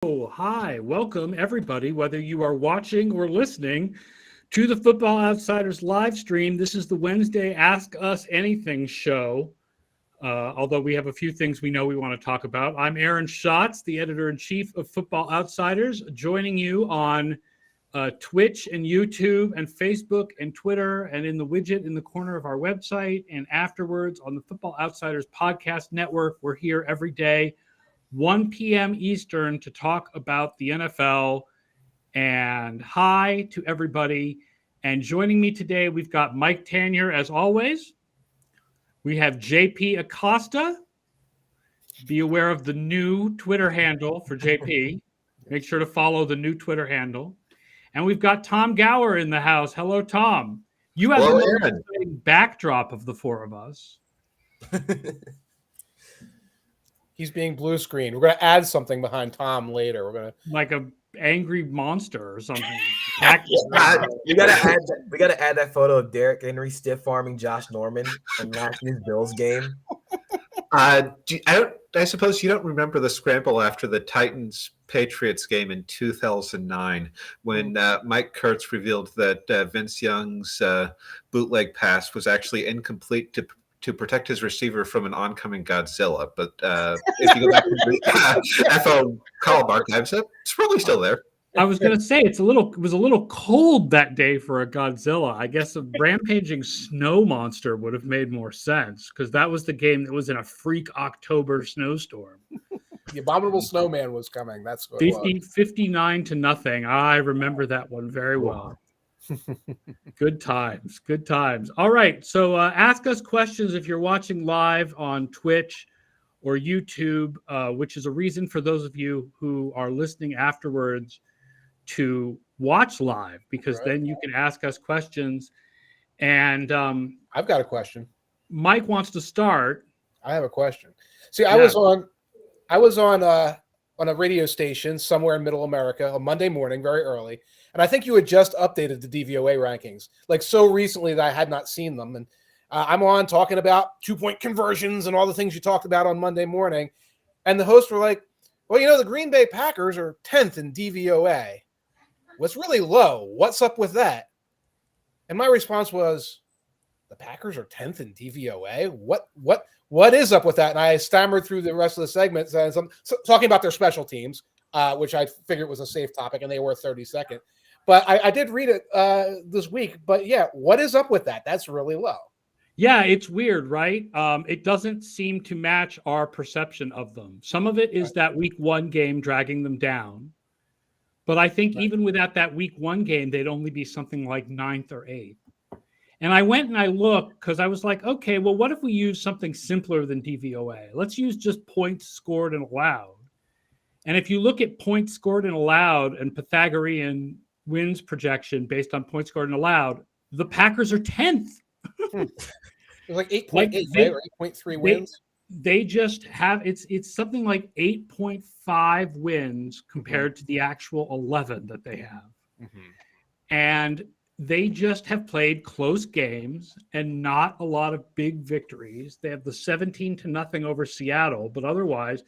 Hi, welcome everybody, whether you are watching or listening to the Football Outsiders live stream. This is the Wednesday Ask Us Anything show, although we have a few things we know we want to talk about. I'm Aaron Schatz, the editor-in-chief of Football Outsiders, joining you on Twitch and YouTube and Facebook and Twitter and in the widget in the corner of our website and afterwards on the Football Outsiders podcast network. We're here every day, 1 p.m. Eastern, to talk about the NFL. And hi to everybody. And joining me today, we've got Mike Tanier, as always. We have JP Acosta. Be aware of the new Twitter handle for JP. Make sure to follow the new Twitter handle. And we've got Tom Gower in the house. Hello, Tom. You have the most exciting backdrop of the four of us. He's being blue screened. We're going to add something behind Tom later. We're going to like a angry monster or something. we gotta add that photo of Derrick Henry stiff farming Josh Norman in last year's Bills game. I suppose you don't remember the scramble after the Titans-Patriots game in 2009 when Mike Kurtz revealed that Vince Young's bootleg pass was actually incomplete to protect his receiver from an oncoming Godzilla. But if you go back to the FO call archives, it's probably still there. I was going to say it was a little cold that day for a Godzilla. I guess a rampaging snow monster would have made more sense because that was the game that was in a freak October snowstorm. The abominable snowman was coming. That's what it was. 59-0. I remember that one very well. Good times. All right. So ask us questions if you're watching live on Twitch or YouTube, which is a reason for those of you who are listening afterwards to watch live, because then you can ask us questions. And I've got a question. Mike wants to start. I have a question. See, I was on a radio station somewhere in Middle America on Monday morning, very early. And I think you had just updated the DVOA rankings, like so recently that I had not seen them. And I'm on talking about 2-point conversions and all the things you talked about on Monday morning. And the hosts were like, well, the Green Bay Packers are 10th in DVOA. What's really low? What's up with that? And my response was, the Packers are 10th in DVOA? What is up with that? And I stammered through the rest of the segment, talking about their special teams, which I figured was a safe topic, and they were 32nd. But I did read it this week. But yeah, what is up with that? That's really low. Yeah, it's weird, right? It doesn't seem to match our perception of them. Some of it is that week one game dragging them down. But I think even without that week one game, they'd only be something like 9th or 8th. And I went and I looked because I was like, okay, well, what if we use something simpler than DVOA? Let's use just points scored and allowed. And if you look at points scored and allowed and Pythagorean wins projection based on points scored and allowed, the Packers are 10th. It's like 8.8, right? Or 8.3 wins. They just have it's something like 8.5 wins compared to the actual 11 that they have. And they just have played close games and not a lot of big victories. They have the 17-0 over Seattle, but otherwise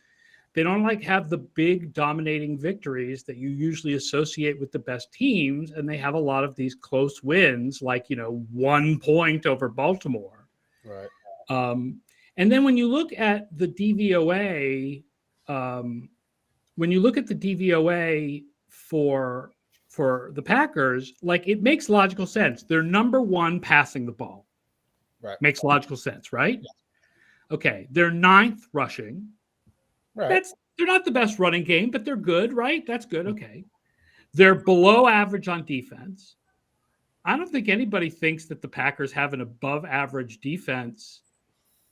they don't have the big dominating victories that you usually associate with the best teams. And they have a lot of these close wins, like, 1 point over Baltimore. Right. And then when you look at the DVOA, for the Packers, it makes logical sense. They're number 1 passing the ball. Right. Makes logical sense, right? Yeah. Okay. They're 9th rushing. Right. They're not the best running game, but they're good, right? That's good. Okay. They're below average on defense. I don't think anybody thinks that the Packers have an above average defense,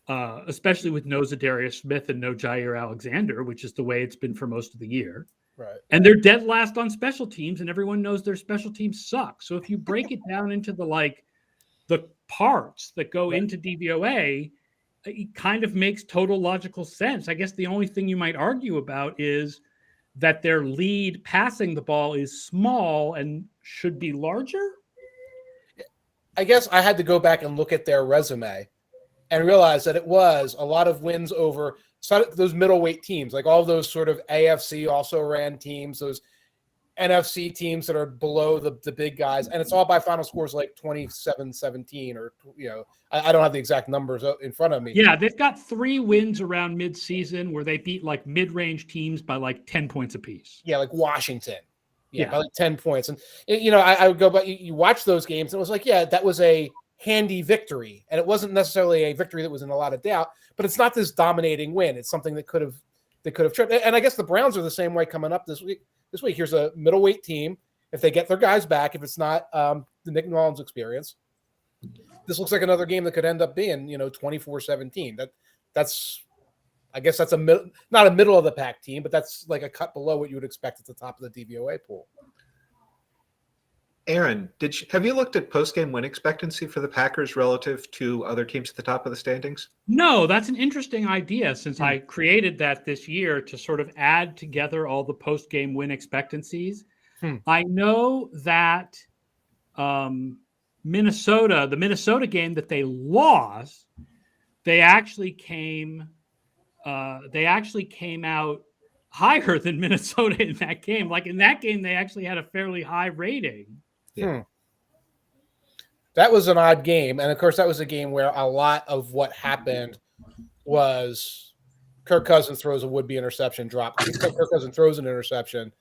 especially with no Zadarius Smith and no Jair Alexander, which is the way it's been for most of the year. Right. And they're dead last on special teams, and everyone knows their special teams suck. So if you break it down into the parts that go into DVOA, it kind of makes total logical sense. I guess the only thing you might argue about is that their lead passing the ball is small and should be larger. I guess I had to go back and look at their resume and realize that it was a lot of wins over those middleweight teams, like all those sort of AFC also ran teams, those NFC teams that are below the big guys, and it's all by final scores like 27-17 or I don't have the exact numbers in front of me. Yeah, they've got 3 wins around mid-season where they beat like mid-range teams by like 10 points apiece. Yeah, like Washington. Yeah. By like 10 points. And I would go, but you watch those games and it was like, yeah, that was a handy victory, and it wasn't necessarily a victory that was in a lot of doubt, but it's not this dominating win. It's something that could have tripped. And I guess the Browns are the same way coming up this week. Here's a middleweight team. If they get their guys back, if it's not the Nick Mullins experience, this looks like another game that could end up being 24-17. That's I guess that's not a middle of the pack team, but that's like a cut below what you would expect at the top of the DVOA pool. Aaron, have you looked at post-game win expectancy for the Packers relative to other teams at the top of the standings? No, that's an interesting idea, since I created that this year to sort of add together all the post-game win expectancies. I know that the Minnesota game that they lost, they actually came out higher than Minnesota in that game. Like in that game, they actually had a fairly high rating. Yeah. That was an odd game. And of course, that was a game where a lot of what happened was Kirk Cousins throws a would-be interception drop. Kirk Cousins throws an interception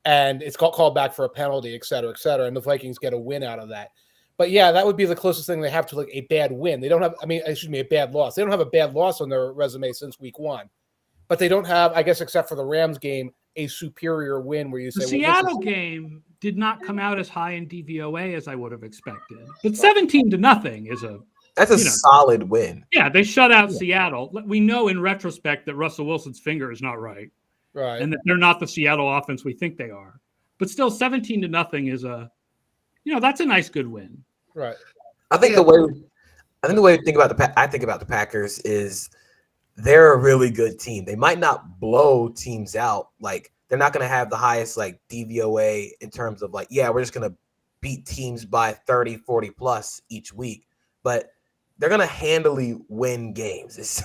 and it's called back for a penalty, et cetera, and the Vikings get a win out of that. But yeah, that would be the closest thing they have to like a bad win. They don't have, a bad loss. They don't have a bad loss on their resume since week 1. But they don't have, I guess, except for the Rams game, a superior win where you say, the Seattle game did not come out as high in DVOA as I would have expected. But 17-0 is that's a solid win. Yeah, they shut out Seattle. We know in retrospect that Russell Wilson's finger is not right. Right. And that they're not the Seattle offense we think they are. But still, 17-0 is that's a nice good win. Right. I think the way to think about the Packers is they're a really good team. They might not blow teams out. Like they're not going to have the highest like DVOA in terms of like, yeah, we're just going to beat teams by 30, 40 plus each week, but they're going to handily win games.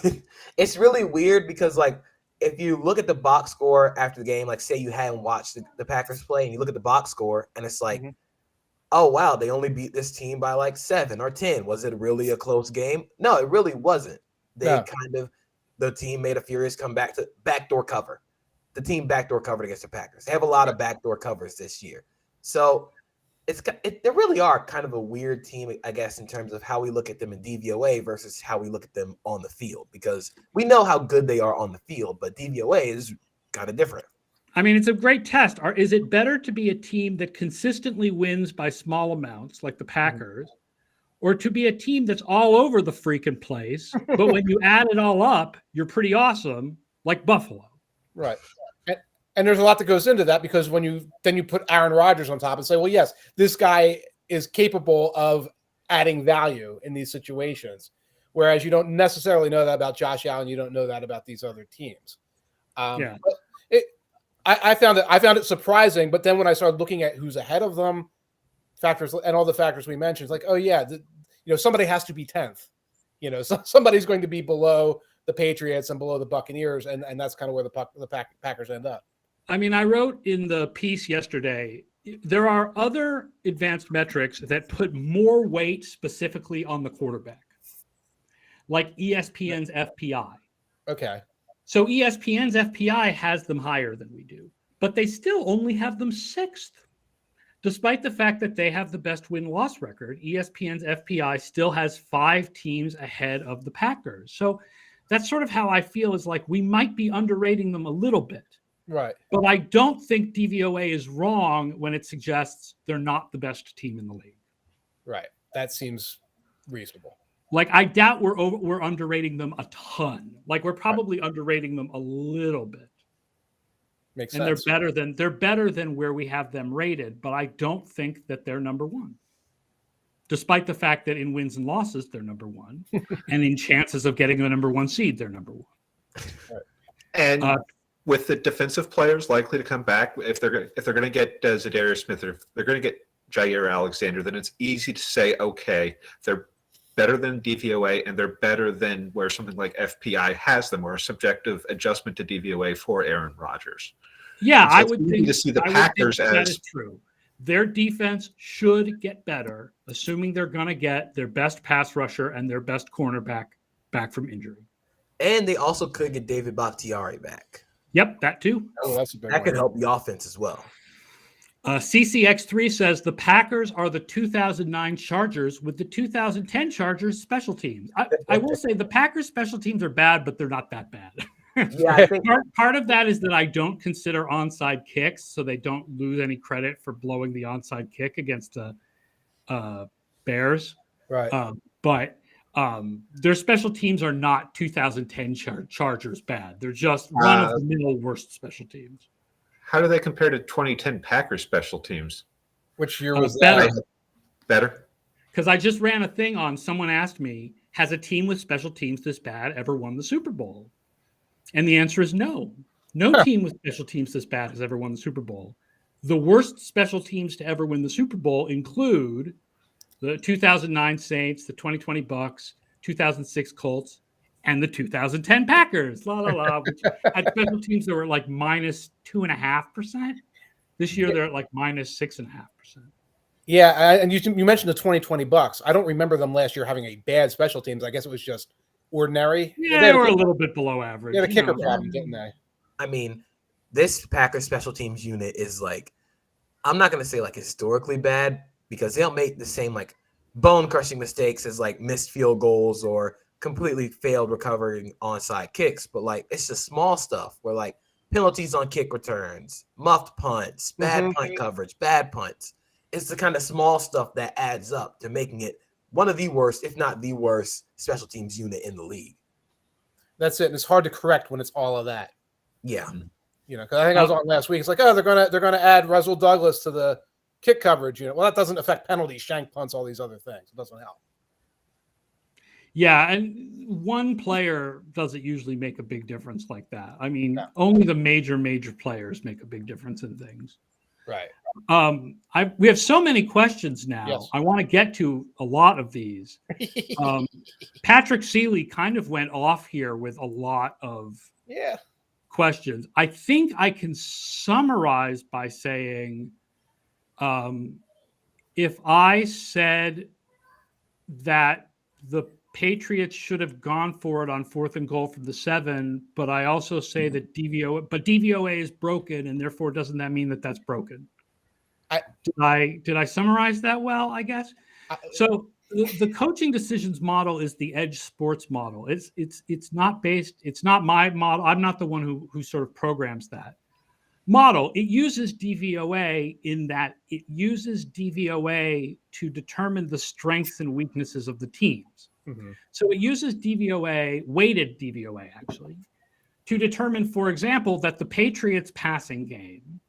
It's really weird because like, if you look at the box score after the game, like say you hadn't watched the Packers play and you look at the box score and it's like, oh, wow, they only beat this team by like 7 or 10. Was it really a close game? No, it really wasn't. The team made a furious comeback to backdoor cover. The team backdoor covered against the Packers. They have a lot of backdoor covers this year. So they really are kind of a weird team, I guess, in terms of how we look at them in DVOA versus how we look at them on the field, because we know how good they are on the field, but DVOA is kind of different. It's a great test. Is it better to be a team that consistently wins by small amounts, like the Packers, or to be a team that's all over the freaking place, but when you add it all up, you're pretty awesome, like Buffalo? Right. And there's a lot that goes into that, because when you put Aaron Rodgers on top and say, well, yes, this guy is capable of adding value in these situations, whereas you don't necessarily know that about Josh Allen. You don't know that about these other teams. But I found it surprising, but then when I started looking at who's ahead of them, factors and all the factors we mentioned, it's like, oh yeah, somebody has to be 10th. Somebody's going to be below the Patriots and below the Buccaneers, and that's kind of where the Packers end up. I wrote in the piece yesterday, there are other advanced metrics that put more weight specifically on the quarterback, like ESPN's FPI. Okay. So ESPN's FPI has them higher than we do, but they still only have them 6th. Despite the fact that they have the best win-loss record, ESPN's FPI still has 5 teams ahead of the Packers. So that's sort of how I feel, is like we might be underrating them a little bit. Right. But I don't think DVOA is wrong when it suggests they're not the best team in the league. Right. That seems reasonable. Like, I doubt we're underrating them a ton. Like, we're probably underrating them a little bit. Makes and sense. They're better than where we have them rated, but I don't think that they're number 1. Despite the fact that in wins and losses, they're number 1. And in chances of getting a number 1 seed, they're number 1. Right. And with the defensive players likely to come back, if they're going to get Zadarius Smith, or if they're going to get Jair Alexander, then it's easy to say, okay, they're better than DVOA, and they're better than where something like FPI has them, or a subjective adjustment to DVOA for Aaron Rodgers. Yeah, so I would think to see the Packers that is true. Their defense should get better, assuming they're going to get their best pass rusher and their best cornerback back from injury. And they also could get David Bakhtiari back. Yep, that too. Oh, that's a big That one. could help the offense as well. CCX3 says the Packers are the 2009 Chargers with the 2010 Chargers special teams. I will say the Packers special teams are bad, but they're not that bad. Yeah, I think part of that is that I don't consider onside kicks, so they don't lose any credit for blowing the onside kick against the Bears. Right. But their special teams are not 2010 Chargers bad. They're just one of the middle worst special teams. How do they compare to 2010 Packers special teams? Which year was better. that? Better? Because I just ran a thing on, someone asked me, has a team with special teams this bad ever won the Super Bowl? And the answer is no. No team with special teams this bad has ever won the Super Bowl. The worst special teams to ever win the Super Bowl include the 2009 Saints, the 2020 Bucks, 2006 Colts, and the 2010 Packers. Which had special teams that were like minus 2.5%. This year they're at like minus 6.5%. Yeah, and you mentioned the 2020 Bucks. I don't remember them last year having a bad special teams. I guess it was just ordinary. Yeah, they were a little bit below average. They had a kicker problem, didn't they? I mean, this Packers special teams unit is like, I'm not going to say like historically bad, because they don't make the same like bone crushing mistakes as like missed field goals or completely failed recovering onside kicks. But like, it's just small stuff where like penalties on kick returns, muffed punts, bad punt coverage, bad punts. It's the kind of small stuff that adds up to making it one of the worst, if not the worst, special teams unit in the league. That's it. And it's hard to correct when it's all of that. Yeah. You know, because I think I was on last week. It's like, oh, they're gonna add Russell Douglas to the kick coverage unit. Well, that doesn't affect penalties, shank punts, all these other things. It doesn't help. Yeah, and one player doesn't usually make a big difference like that. I mean, only the major players make a big difference in things. Right. We have so many questions now. Yes. I want to get to a lot of these. Patrick Seeley kind of went off here with a lot of questions. I think I can summarize by saying, if I said that the Patriots should have gone for it on 4th and goal from the 7, but I also say that DVOA is broken, and therefore doesn't that mean that that's broken? Did I summarize that well? I guess. So the coaching decisions model is the EdjSports model. It's not my model. I'm not the one who sort of programs that model. It uses DVOA in that it uses DVOA to determine the strengths and weaknesses of the teams. Mm-hmm. So it uses DVOA, weighted DVOA actually, to determine, for example, that the Patriots passing game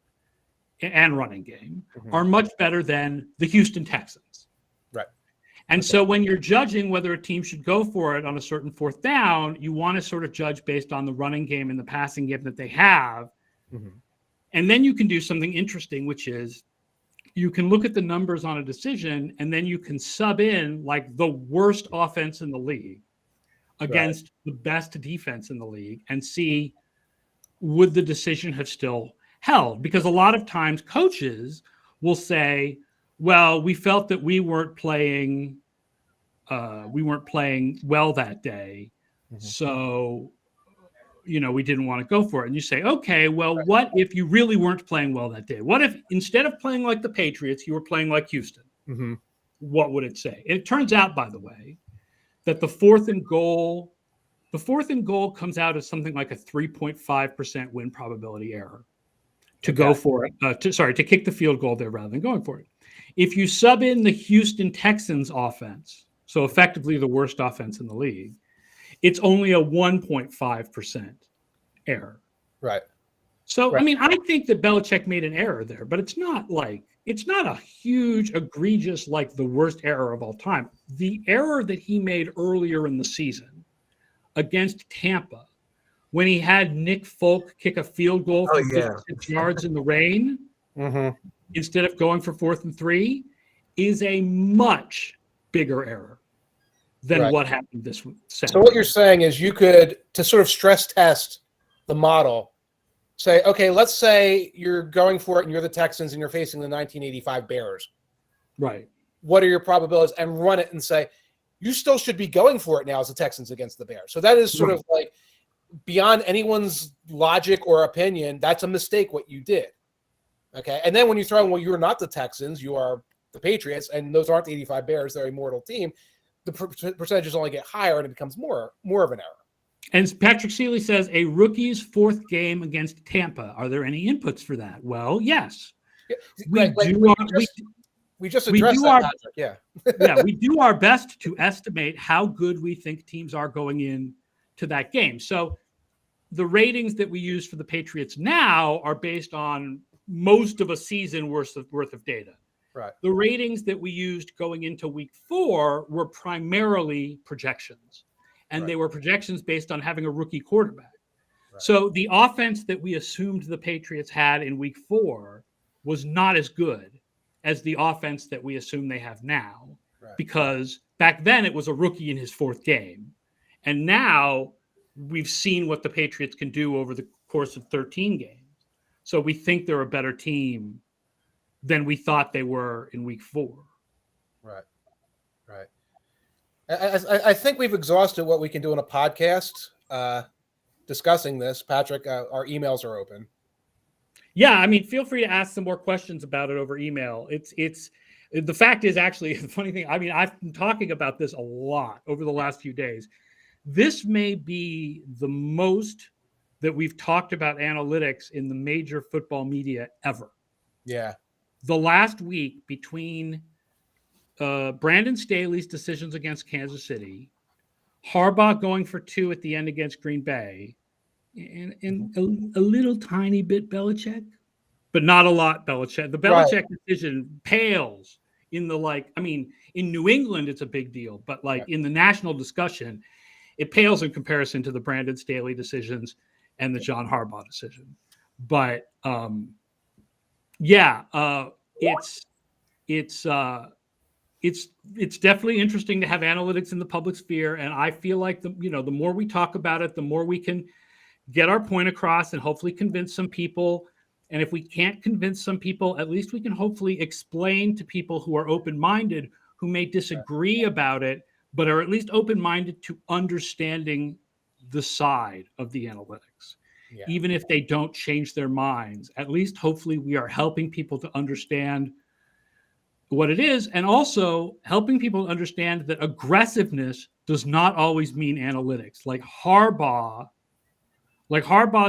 and running game are much better than the Houston Texans. Right. And so when you're judging whether a team should go for it on a certain 4th down, you want to sort of judge based on the running game and the passing game that they have. Mm-hmm. And then you can do something interesting, which is you can look at the numbers on a decision, and then you can sub in like the worst offense in the league against the best defense in the league and see, would the decision have still held? Because a lot of times coaches will say, well, we felt that we weren't playing well that day. Mm-hmm. So, we didn't want to go for it. And you say, okay, well, what if you really weren't playing well that day? What if instead of playing like the Patriots, you were playing like Houston? Mm-hmm. What would it say? It turns out, by the way, that the 4th and goal comes out as something like a 3.5% win probability error to go for it. To kick the field goal there rather than going for it. If you sub in the Houston Texans offense, so effectively the worst offense in the league, it's only a 1.5% error. Right. So, I mean, I think that Belichick made an error there, but it's not a huge, egregious, like the worst error of all time. The error that he made earlier in the season against Tampa, when he had Nick Folk kick a field goal from 56 yards in the rain, instead of going for 4th and 3, is a much bigger error than what happened this Saturday. So what you're saying is you could, to sort of stress test the model, say, okay, let's say you're going for it and you're the Texans and you're facing the 1985 Bears. Right. What are your probabilities? And run it and say, you still should be going for it now as the Texans against the Bears. So that is sort of like beyond anyone's logic or opinion. That's a mistake what you did. Okay. And then when you throw in, well, you're not the Texans, you are the Patriots, and those aren't the 85 Bears, they're a mortal team. The percentages only get higher and it becomes more of an error. And Patrick Seeley says a rookie's fourth game against Tampa. Are there any inputs for that? Well, yes. We just addressed that. Yeah, we do our best to estimate how good we think teams are going in to that game. So the ratings that we use for the Patriots now are based on most of a season worth of data. Right. The ratings that we used going into week 4 were primarily projections. And they were projections based on having a rookie quarterback. Right. So the offense that we assumed the Patriots had in week 4 was not as good as the offense that we assume they have now, because back then it was a rookie in his 4th game. And now we've seen what the Patriots can do over the course of 13 games. So we think they're a better team than we thought they were in week 4. Right. I think we've exhausted what we can do in a podcast discussing this. Patrick, our emails are open. Yeah, I mean, feel free to ask some more questions about it over email. It's the fact is, actually, the funny thing, I mean, I've been talking about this a lot over the last few days. This may be the most that we've talked about analytics in the major football media ever. Yeah. The last week between Brandon Staley's decisions against Kansas City, Harbaugh going for 2 at the end against Green Bay, and a little tiny bit Belichick, but not a lot Belichick. The Belichick decision pales in the in New England, it's a big deal, but in the national discussion, it pales in comparison to the Brandon Staley decisions and the John Harbaugh decision. But it's definitely interesting to have analytics in the public sphere. And I feel like the more we talk about it, the more we can get our point across and hopefully convince some people. And if we can't convince some people, at least we can hopefully explain to people who are open-minded, who may disagree about it, but are at least open-minded to understanding the side of the analytics. Yeah. Even if they don't change their minds, at least hopefully we are helping people to understand what it is, and also helping people understand that aggressiveness does not always mean analytics. Like Harbaugh's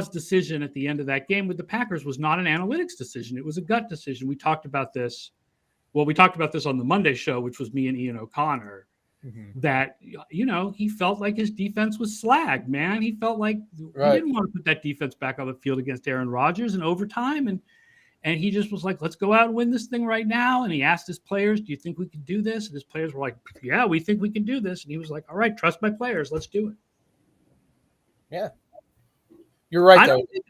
decision at the end of that game with the Packers was not an analytics decision. It was a gut decision. We talked about this. Well, we talked about this on the Monday show, which was me and Ian O'Connor, that, he felt like his defense was slag, man. He felt like he didn't want to put that defense back on the field against Aaron Rodgers in overtime. And he just was like, let's go out and win this thing right now. And he asked his players, do you think we can do this? And his players were like, yeah, we think we can do this. And he was like, all right, trust my players. Let's do it. Yeah. You're right.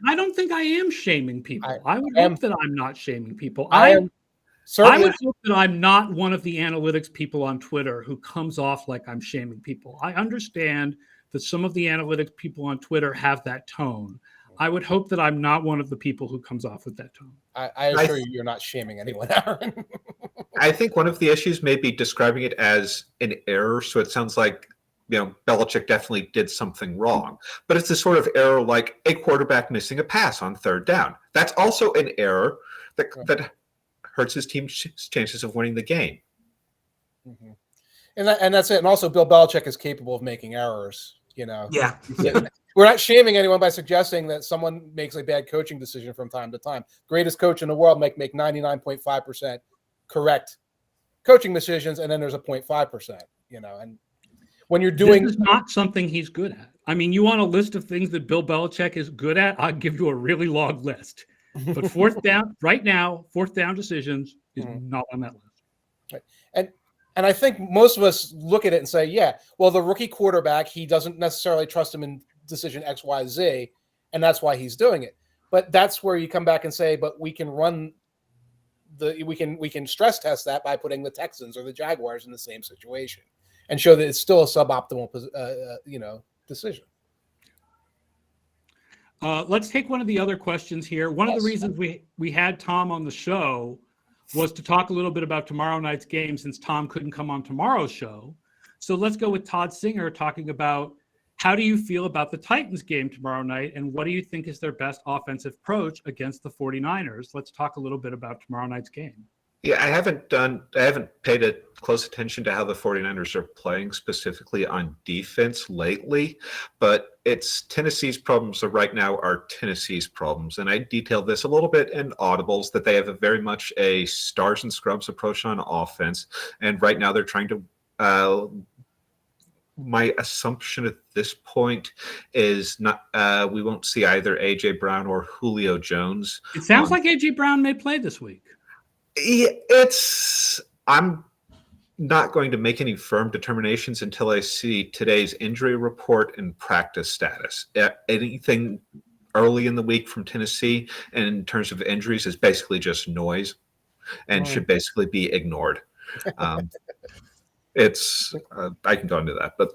I don't think I am shaming people. I would hope that I'm not shaming people. I would hope that I'm not one of the analytics people on Twitter who comes off like I'm shaming people. I understand that some of the analytics people on Twitter have that tone. I would hope that I'm not one of the people who comes off with that tone. I assure you, you're not shaming anyone, Aaron. I think one of the issues may be describing it as an error. So it sounds like, Belichick definitely did something wrong. But it's a sort of error like a quarterback missing a pass on 3rd down. That's also an error that hurts his team's chances of winning the game. Mm-hmm. And that's it. And also, Bill Belichick is capable of making errors. Yeah. We're not shaming anyone by suggesting that someone makes a bad coaching decision from time to time. Greatest coach in the world make 99.5% correct coaching decisions, and then there's a 0.5%, and when you're doing... This is not something he's good at. I mean, you want a list of things that Bill Belichick is good at? I'll give you a really long list. But 4th down, right now, 4th down decisions is not on that list. Right. And I think most of us look at it and say, yeah, well, the rookie quarterback, he doesn't necessarily trust him in decision X, Y, Z, and that's why he's doing it. But that's where you come back and say, but we can we can stress test that by putting the Texans or the Jaguars in the same situation. and show that it's still a suboptimal, decision. Let's take one of the other questions here. One of the reasons we had Tom on the show was to talk a little bit about tomorrow night's game, since Tom couldn't come on tomorrow's show. So let's go with Todd Singer talking about, how do you feel about the Titans game tomorrow night, and what do you think is their best offensive approach against the 49ers? Let's talk a little bit about tomorrow night's game. Yeah, I haven't paid a close attention to how the 49ers are playing specifically on defense lately, but it's Tennessee's problems right now are Tennessee's problems. And I detailed this a little bit in audibles, that they have very much a stars and scrubs approach on offense. And right now they're trying to, my assumption at this point is not we won't see either A.J. Brown or Julio Jones. It sounds like A.J. Brown may play this week. Yeah, I'm not going to make any firm determinations until I see today's injury report and practice status. Anything early in the week from Tennessee, and in terms of injuries, is basically just noise and should basically be ignored. I can go into that, but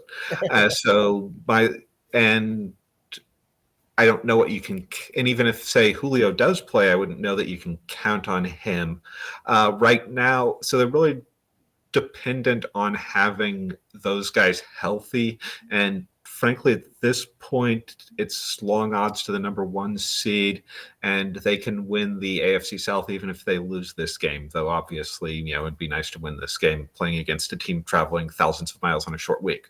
I don't know what you can, and even if, say, Julio does play, I wouldn't know that you can count on him right now. So they're really dependent on having those guys healthy. And frankly, at this point, it's long odds to the number 1 seed, and they can win the AFC South even if they lose this game. Though obviously, it'd be nice to win this game playing against a team traveling thousands of miles on a short week.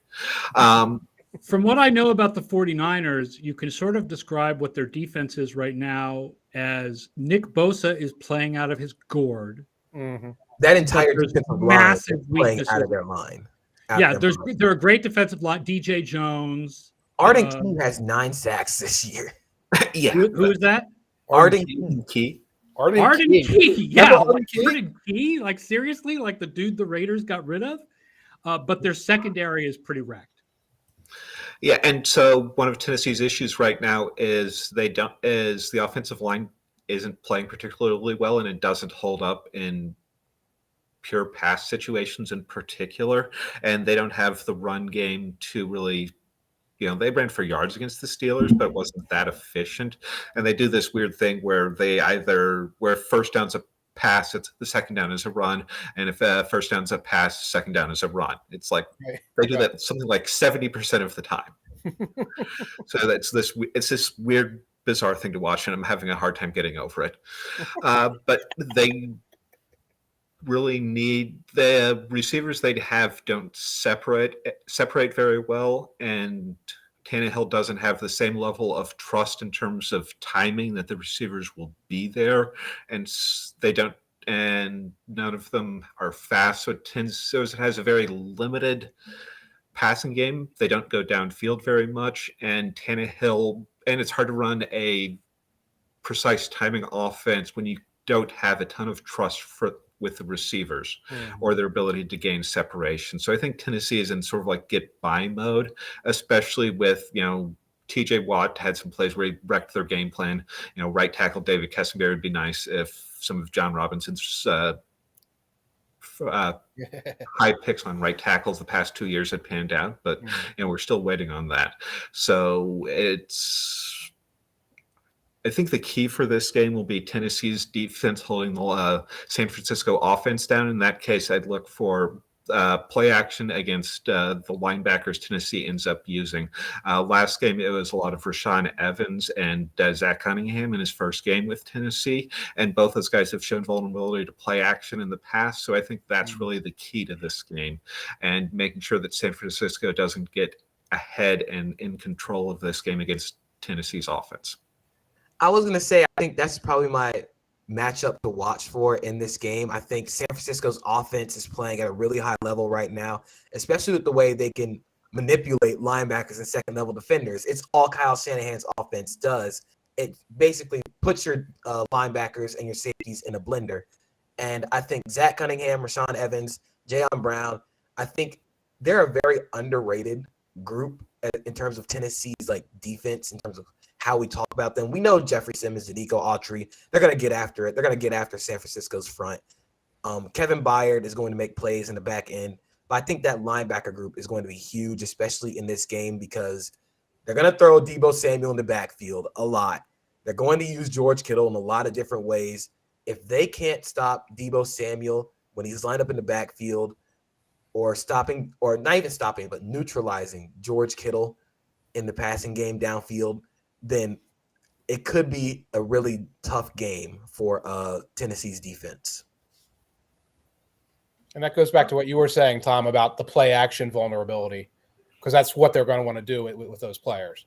From what I know about the 49ers, you can sort of describe what their defense is right now as Nick Bosa is playing out of his gourd. Mm-hmm. That entire defensive line is playing out of their line. They're a great defensive line. DJ Jones. Arden Key has 9 sacks this year. Yeah. Who is that? Arden Key. Arden Key. Yeah. Arden Key? Like, seriously? Like the dude the Raiders got rid of? But their secondary is pretty wrecked. Yeah, and so one of Tennessee's issues right now is the offensive line isn't playing particularly well, and it doesn't hold up in pure pass situations in particular, and they don't have the run game to really, they ran for yards against the Steelers, but it wasn't that efficient. And they do this weird thing where where first down's a pass, it's the second down is a run, and if first down's a pass, second down is a run. It's like they do that something like 70% of the time. So it's this weird, bizarre thing to watch, and I'm having a hard time getting over it. But they really need the receivers they have don't separate very well, and Tannehill doesn't have the same level of trust in terms of timing that the receivers will be there, and they don't, and none of them are fast. So it has a very limited passing game. They don't go downfield very much, and Tannehill, and it's hard to run a precise timing offense when you don't have a ton of trust with the receivers or their ability to gain separation. So I think Tennessee is in sort of like get by mode, especially with, TJ Watt had some plays where he wrecked their game plan. Right tackle David Kessenberry would be nice if some of John Robinson's high picks on right tackles the past 2 years had panned out, but we're still waiting on that. So I think the key for this game will be Tennessee's defense holding the San Francisco offense down. In that case, I'd look for play action against the linebackers Tennessee ends up using. Last game, it was a lot of Rashaan Evans and Zach Cunningham in his first game with Tennessee, and both those guys have shown vulnerability to play action in the past. So I think that's really the key to this game, and making sure that San Francisco doesn't get ahead and in control of this game against Tennessee's offense. I was going to say, I think that's probably my matchup to watch for in this game. I think San Francisco's offense is playing at a really high level right now, especially with the way they can manipulate linebackers and second-level defenders. It's all Kyle Shanahan's offense does. It basically puts your linebackers and your safeties in a blender. And I think Zach Cunningham, Rashaan Evans, Jayon Brown, I think they're a very underrated group in terms of Tennessee's defense, in terms of how we talk about them. We know Jeffrey Simmons and Nico Autry, they're going to get after it. They're going to get after San Francisco's front. Kevin Byard is going to make plays in the back end. But I think that linebacker group is going to be huge, especially in this game, because they're going to throw Deebo Samuel in the backfield a lot. They're going to use George Kittle in a lot of different ways. If they can't stop Deebo Samuel when he's lined up in the backfield, or stopping, or not even stopping, but neutralizing George Kittle in the passing game downfield, then it could be a really tough game for Tennessee's defense. And that goes back to what you were saying, Tom, about the play action vulnerability, because that's what they're going to want to do with those players.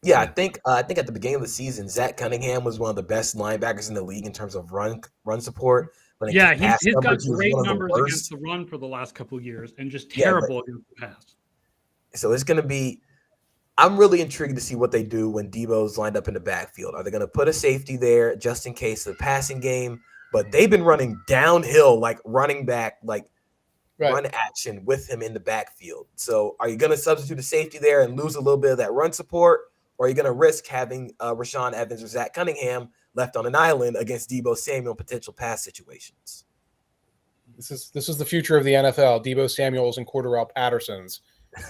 Yeah, I think at the beginning of the season, Zach Cunningham was one of the best linebackers in the league in terms of run support. He's got great numbers against the run for the last couple of years, and just terrible against the pass. So it's going to be – I'm really intrigued to see what they do when Deebo's lined up in the backfield. Are they going to put a safety there just in case of the passing game? But they've been running downhill, like running back, run action with him in the backfield. So are you going to substitute a safety there and lose a little bit of that run support? Or are you going to risk having Rashaan Evans or Zach Cunningham left on an island against Deebo Samuel in potential pass situations? This is the future of the NFL. Deebo Samuels and Cordarrelle Patterson's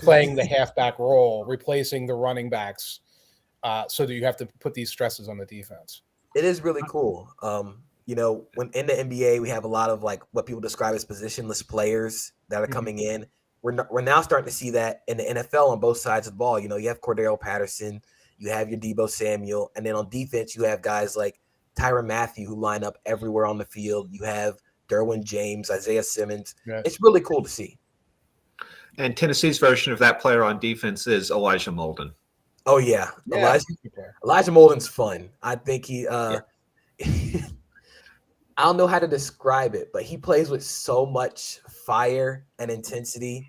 playing the halfback role, replacing the running backs, so that you have to put these stresses on the defense. It is really cool. When in the NBA, we have a lot of what people describe as positionless players that are coming in. We're now starting to see that in the NFL on both sides of the ball. You have Cordarrelle Patterson, you have your Deebo Samuel, and then on defense, you have guys like Tyrann Mathieu who line up everywhere on the field. You have Derwin James, Isaiah Simmons. Yes. It's really cool to see. And Tennessee's version of that player on defense is Elijah Molden. Oh, yeah. Elijah Molden's fun. I think he I don't know how to describe it, but he plays with so much fire and intensity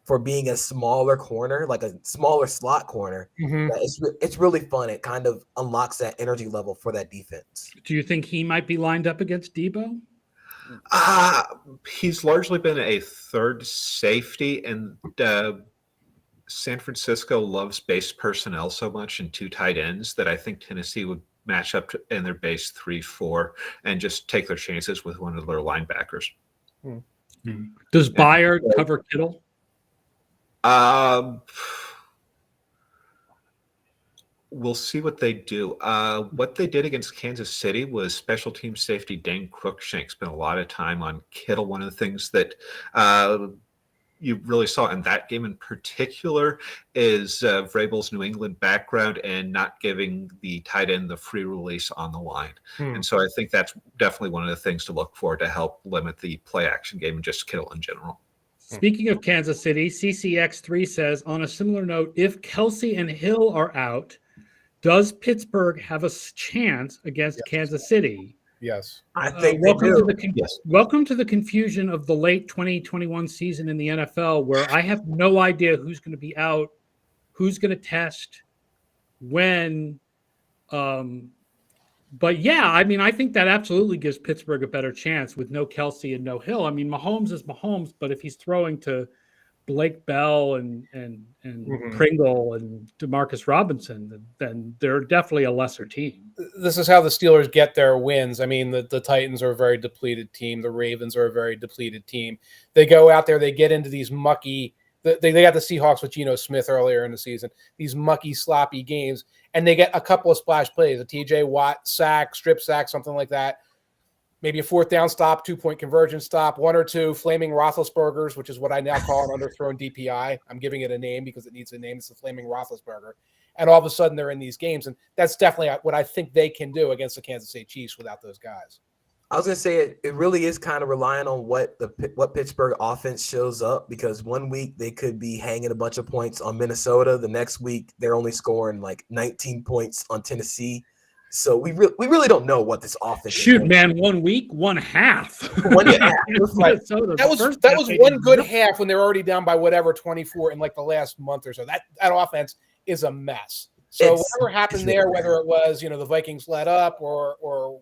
for being a smaller corner, like a smaller slot corner. Mm-hmm. It's really fun. It kind of unlocks that energy level for that defense. Do you think he might be lined up against Deebo? He's largely been a third safety, and San Francisco loves base personnel so much and two tight ends that I think Tennessee would match up in their base 3-4 and just take their chances with one of their linebackers. Does Byard cover Kittle? We'll see what they do. What they did against Kansas City was special team safety Dane Cruikshank spent a lot of time on Kittle. One of the things that you really saw in that game in particular is Vrabel's New England background and not giving the tight end the free release on the line. And so I think that's definitely one of the things to look for to help limit the play action game and just Kittle in general. Speaking of Kansas City, CCX3 says, on a similar note, if Kelsey and Hill are out, does Pittsburgh have a chance against Kansas City? Yes. I think welcome to the confusion of the late 2021 season in the NFL, where I have no idea who's going to be out, who's going to test, when. But yeah, I mean, I think that absolutely gives Pittsburgh a better chance with no Kelsey and no Hill. I mean, Mahomes is Mahomes, but if he's throwing to Blake Bell and Pringle and Demarcus Robinson, then they're definitely a lesser team. This is how the Steelers get their wins. I mean, the Titans are a very depleted team. The Ravens are a very depleted team. They go out there, they get into these mucky – they got the Seahawks with Geno Smith earlier in the season, these mucky, sloppy games, and they get a couple of splash plays, a T.J. Watt sack, strip sack, something like that. Maybe a fourth down stop, 2-point conversion stop, one or two flaming Roethlisbergers, which is what I now call an underthrown DPI. I'm giving it a name because it needs a name. It's the flaming Roethlisberger. And all of a sudden they're in these games. And that's definitely what I think they can do against the Kansas City Chiefs without those guys. I was going to say it really is kind of relying on what Pittsburgh offense shows up, because one week they could be hanging a bunch of points on Minnesota. The next week they're only scoring like 19 points on Tennessee. So we really don't know what this offense is. Man, 1 week, one half. One half. That was one good half when they were already down by 24 in like the last month or so. That offense is a mess. So whatever happened there, whether it was, the Vikings let up or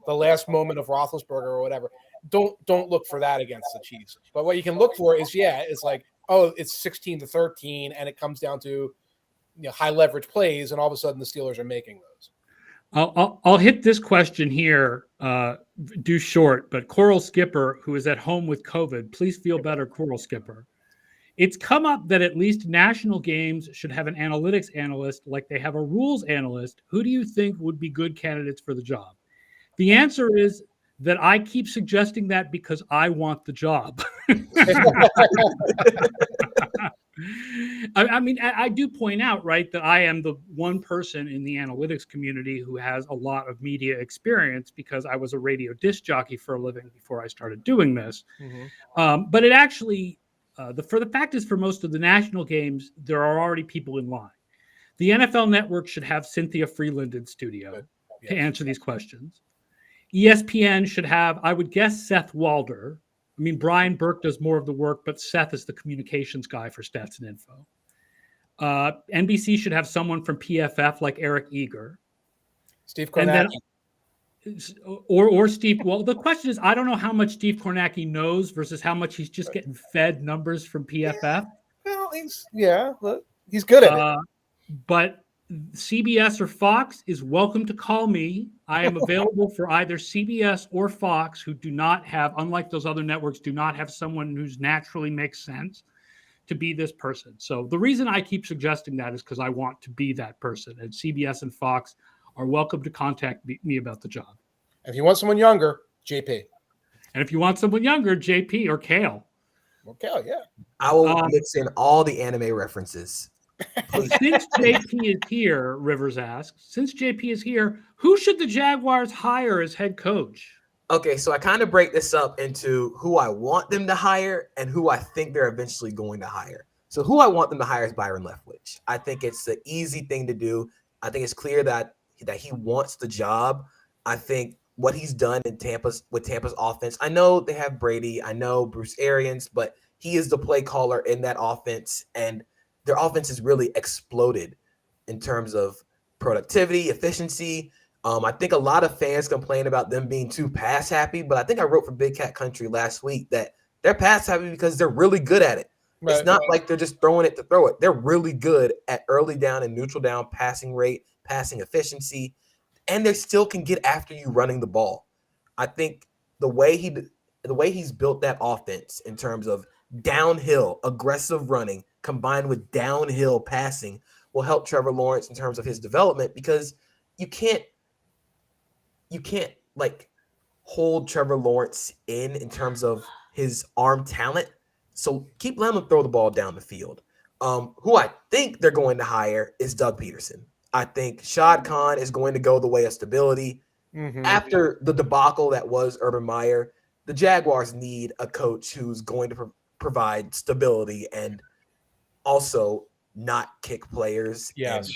the last moment of Roethlisberger or whatever, don't look for that against the Chiefs. But what you can look for is, it's like, it's 16-13 and it comes down to high leverage plays, and all of a sudden the Steelers are making those. I'll hit this question here. Do short, but Coral Skipper, who is at home with COVID, please feel better, Coral Skipper. It's come up that at least national games should have an analytics analyst like they have a rules analyst. Who do you think would be good candidates for the job? The answer is that I keep suggesting that because I want the job. I mean, I do point out, right, that I am the one person in the analytics community who has a lot of media experience because I was a radio disc jockey for a living before I started doing this. Mm-hmm. But it actually, the fact is, for most of the national games, there are already people in line. The NFL Network should have Cynthia Freeland in studio to answer these questions. ESPN should have, I would guess, Seth Walder. I mean, Brian Burke does more of the work, but Seth is the communications guy for Stats and Info. NBC should have someone from PFF like Eric Eager. Steve Kornacki. Or Steve. Well, the question is, I don't know how much Steve Kornacki knows versus how much he's just getting fed numbers from PFF. Well, he's good at it. But CBS or Fox is welcome to call me. I am available for either CBS or Fox, who do not have, unlike those other networks, do not have someone who's naturally makes sense to be this person. So the reason I keep suggesting that is because I want to be that person. And CBS and Fox are welcome to contact me about the job. If you want someone younger, JP. And if you want someone younger, JP or Kale. Well, Kale, yeah. I will mix in all the anime references. Since JP is here, Rivers asks, since JP is here, who should the Jaguars hire as head coach? Okay, so I kind of break this up into who I want them to hire and who I think they're eventually going to hire. So who I want them to hire is Byron Leftwich. I think it's the easy thing to do. I think it's clear that he wants the job. I think what he's done in Tampa's offense, I know they have Brady, I know Bruce Arians, but he is the play caller in that offense, and their offense has really exploded in terms of productivity, efficiency. I think a lot of fans complain about them being too pass happy, but I think I wrote for Big Cat Country last week that they're pass happy because they're really good at it. Right, it's not like they're just throwing it to throw it. They're really good at early down and neutral down passing rate, passing efficiency, and they still can get after you running the ball. I think the way he's built that offense in terms of downhill aggressive running combined with downhill passing will help Trevor Lawrence in terms of his development, because you can't like hold Trevor Lawrence in terms of his arm talent. So keep letting him throw the ball down the field. Who I think they're going to hire is Doug Peterson. I think Shad Khan is going to go the way of stability. Mm-hmm. After the debacle that was Urban Meyer, the Jaguars need a coach who's going to provide stability and also not kick players. Yes.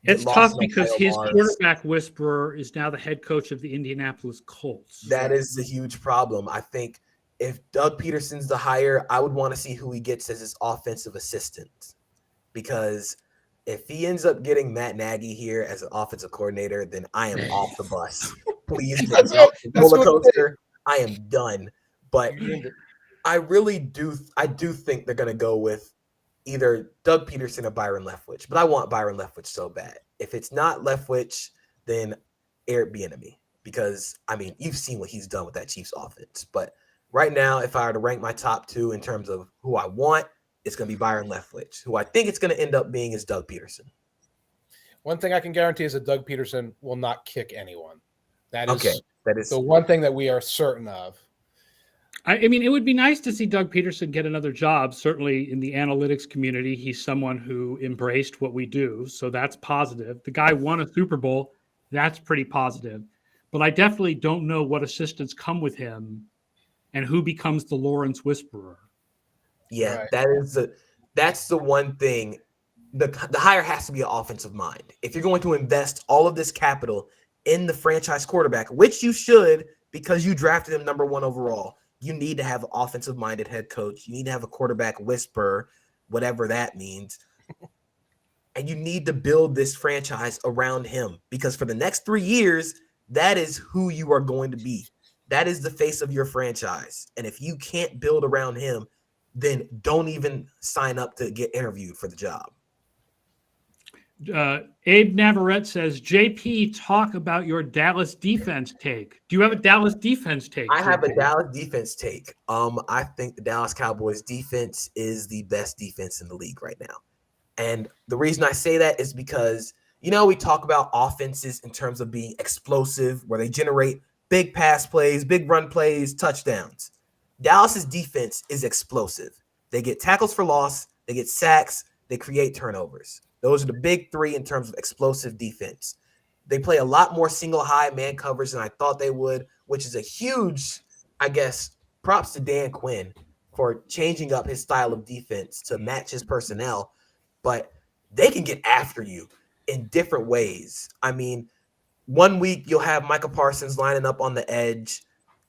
It's tough because his quarterback whisperer is now the head coach of the Indianapolis Colts. That is a huge problem. I think if Doug Peterson's the hire, I would want to see who he gets as his offensive assistant, because if he ends up getting Matt Nagy here as an offensive coordinator, then I am off the bus. Please, roller coaster. I am done. But I do think they're going to go with either Doug Peterson or Byron Leftwich. But I want Byron Leftwich so bad. If it's not Leftwich, then Eric Bieniemy, because I mean, you've seen what he's done with that Chiefs offense. But right now, if I were to rank my top two in terms of who I want, it's going to be Byron Leftwich. Who I think it's going to end up being is Doug Peterson. One thing I can guarantee is that Doug Peterson will not kick anyone. That is the one thing that we are certain of. I mean, it would be nice to see Doug Peterson get another job. Certainly in the analytics community, he's someone who embraced what we do. So that's positive. The guy won a Super Bowl. That's pretty positive. But I definitely don't know what assistants come with him and who becomes the Lawrence whisperer. Yeah, right. That's the one thing. The hire has to be an offensive mind. If you're going to invest all of this capital in the franchise quarterback, which you should because you drafted him number 1 overall, you need to have an offensive-minded head coach. You need to have a quarterback whisperer, whatever that means. And you need to build this franchise around him, because for the next 3 years, that is who you are going to be. That is the face of your franchise. And if you can't build around him, then don't even sign up to get interviewed for the job. Abe Navarrete says, JP, talk about your Dallas defense take. Do you have a Dallas defense take? I have a JP? Dallas defense take. I think the Dallas Cowboys defense is the best defense in the league right now. And the reason I say that is because, we talk about offenses in terms of being explosive, where they generate big pass plays, big run plays, touchdowns. Dallas's defense is explosive. They get tackles for loss, they get sacks, they create turnovers. Those are the big three in terms of explosive defense. They play a lot more single high man coverage than I thought they would, which is a huge, props to Dan Quinn for changing up his style of defense to match his personnel. But they can get after you in different ways. I mean, one week you'll have Micah Parsons lining up on the edge,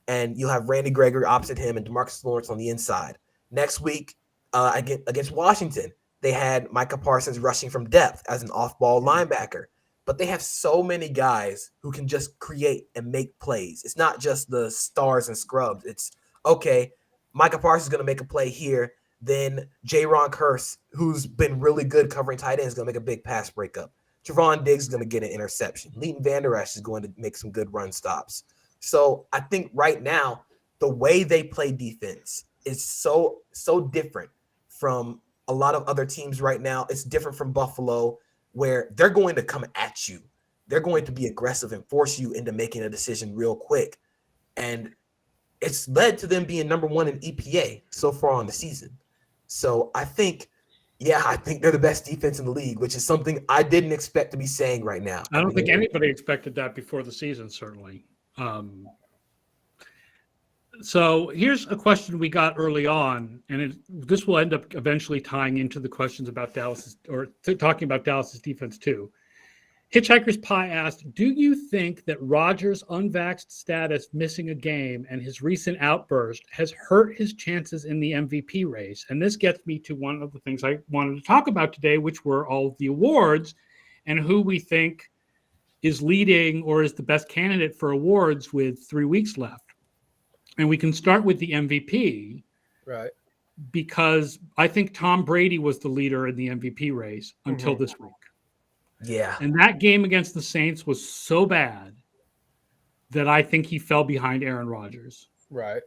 and you'll have Randy Gregory opposite him and DeMarcus Lawrence on the inside. Next week, against Washington, they had Micah Parsons rushing from depth as an off-ball linebacker. But they have so many guys who can just create and make plays. It's not just the stars and scrubs. It's, okay, Micah Parsons is going to make a play here. Then Jaron Kearse, who's been really good covering tight ends, is going to make a big pass breakup. Trevon Diggs is going to get an interception. Leighton Vander Esch is going to make some good run stops. So I think right now, the way they play defense is so different from a lot of other teams right now. It's different from Buffalo, where they're going to come at you. They're going to be aggressive and force you into making a decision real quick. And it's led to them being number one in EPA so far on the season. So I think they're the best defense in the league, which is something I didn't expect to be saying right now. I don't think anybody expected that before the season, certainly. So here's a question we got early on, and this will end up eventually tying into the questions about Dallas, or talking about Dallas's defense too. Hitchhiker's Pie asked, do you think that Rodgers' unvaxxed status missing a game and his recent outburst has hurt his chances in the MVP race? And this gets me to one of the things I wanted to talk about today, which were all of the awards and who we think is leading or is the best candidate for awards with 3 weeks left. And we can start with the MVP, right? Because I think Tom Brady was the leader in the MVP race until this week. Yeah. And that game against the Saints was so bad that I think he fell behind Aaron Rodgers. Right.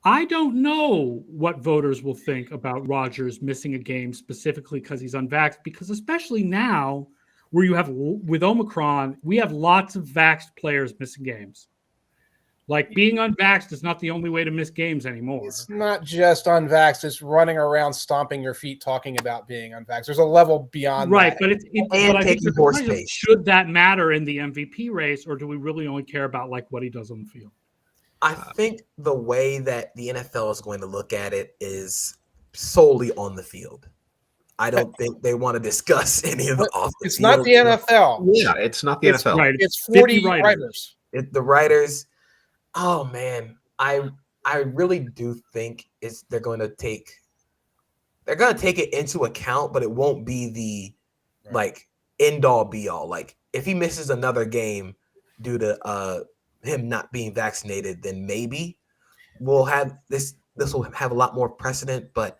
I don't know what voters will think about Rodgers missing a game specifically because he's unvaxxed, because especially now where you have, with Omicron, we have lots of vaxxed players missing games. Like, being unvaxxed is not the only way to miss games anymore. It's not just unvaxxed. It's running around stomping your feet talking about being unvaxxed. There's a level beyond that. But but I think should that matter in the MVP race, or do we really only care about like what he does on the field? I think the way that the NFL is going to look at it is solely on the field. I don't think they want to discuss any of the off the It's field. not the NFL. Yeah, it's not the NFL. Right. It's 40 writers. The writers. Oh man, I really do think they're going to take it into account, but it won't be the like end all be all. Like, if he misses another game due to him not being vaccinated, then maybe we'll have this will have a lot more precedent, but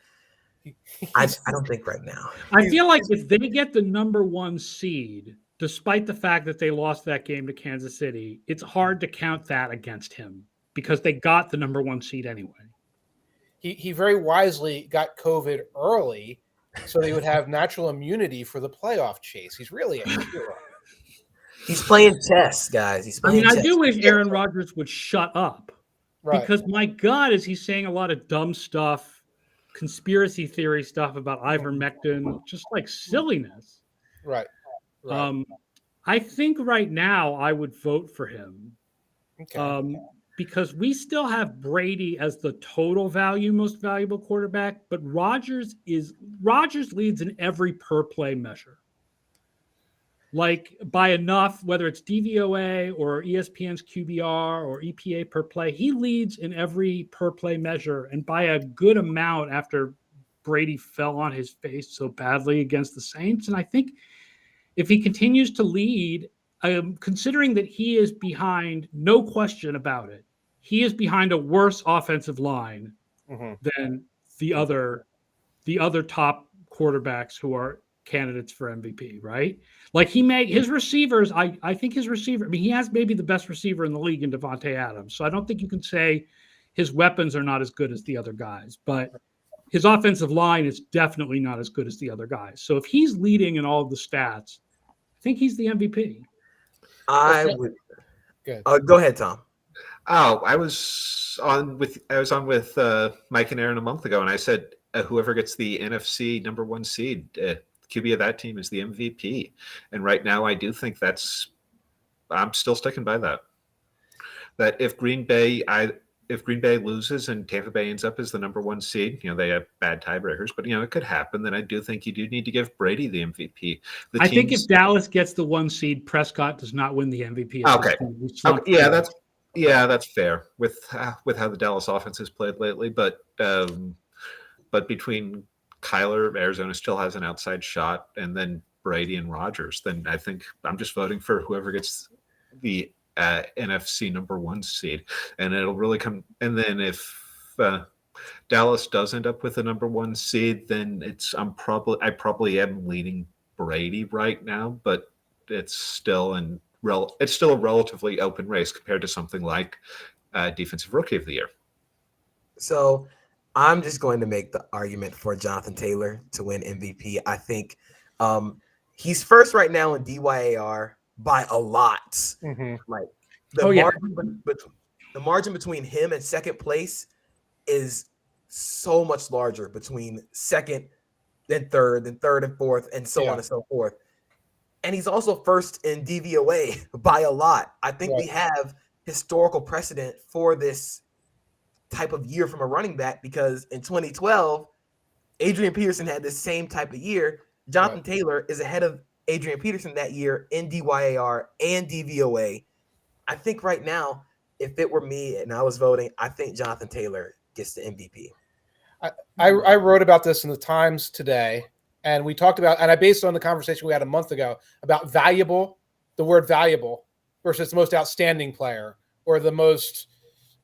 I don't think right now. I feel like if they get the number 1 seed, despite the fact that they lost that game to Kansas City, it's hard to count that against him because they got the number 1 seed anyway. He very wisely got COVID early so they would have natural immunity for the playoff chase. He's really a hero. He's playing chess, guys. I do wish Aaron Rodgers would shut up. Right. Because my God, is he saying a lot of dumb stuff, conspiracy theory stuff about ivermectin, just like silliness. Right. I think right now I would vote for him. Okay. Because we still have Brady as the total value, most valuable quarterback, but Rodgers leads in every per play measure. Like, by enough, whether it's DVOA or ESPN's QBR or EPA per play, he leads in every per play measure, and by a good amount after Brady fell on his face so badly against the Saints. And I think if he continues to lead, considering that he is behind, no question about it, he is behind a worse offensive line than the other top quarterbacks who are candidates for MVP, right? Like his receivers, I think his receiver, I mean, he has maybe the best receiver in the league in Devontae Adams. So I don't think you can say his weapons are not as good as the other guys, but his offensive line is definitely not as good as the other guys. So if he's leading in all of the stats, I think he's the MVP. I would. Go ahead, Tom. Oh, I was on with Mike and Aaron a month ago, and I said whoever gets the NFC number 1 seed, QB of that team is the MVP. And right now, I do think I'm still sticking by that. That if Green Bay loses and Tampa Bay ends up as the number 1 seed, they have bad tiebreakers, but it could happen. Then I do think you do need to give Brady the MVP. I think if Dallas gets the 1 seed, Prescott does not win the MVP. Okay. That's fair with how the Dallas offense has played lately. But between Kyler, Arizona still has an outside shot, and then Brady and Rodgers, then I think I'm just voting for whoever gets the NFC number 1 seed, and it'll really come. And then if Dallas does end up with the number 1 seed, then I probably am leaning Brady right now, but it's still a relatively open race compared to something like Defensive Rookie of the Year. So I'm just going to make the argument for Jonathan Taylor to win MVP. I think he's first right now in DYAR by a lot. Mm-hmm. Like the margin between him and second place is so much larger between second and third and fourth, and so on and so forth. And he's also first in DVOA by a lot. I think we have historical precedent for this type of year from a running back, because in 2012, Adrian Peterson had this same type of year. Jonathan Taylor is ahead of Adrian Peterson that year in DYAR and DVOA. I think right now, if it were me and I was voting, I think Jonathan Taylor gets the MVP. I wrote about this in the Times today, and we talked about, and I based it on the conversation we had a month ago about the word valuable versus the most outstanding player or the most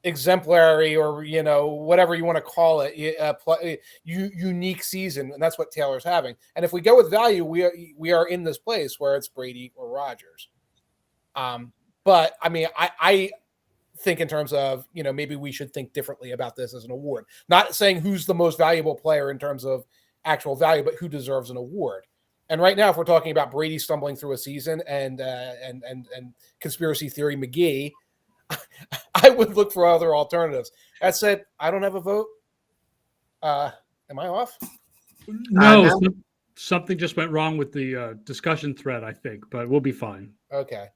exemplary, or whatever you want to call it, unique season, and that's what Taylor's having. And if we go with value, we are in this place where it's Brady or Rodgers. But I mean, I think in terms of maybe we should think differently about this as an award. Not saying who's the most valuable player in terms of actual value, but who deserves an award. And right now, if we're talking about Brady stumbling through a season and conspiracy theory McGee, I would look for other alternatives. That said, I don't have a vote. Am I off? No, something just went wrong with the discussion thread, I think, but we'll be fine. Okay.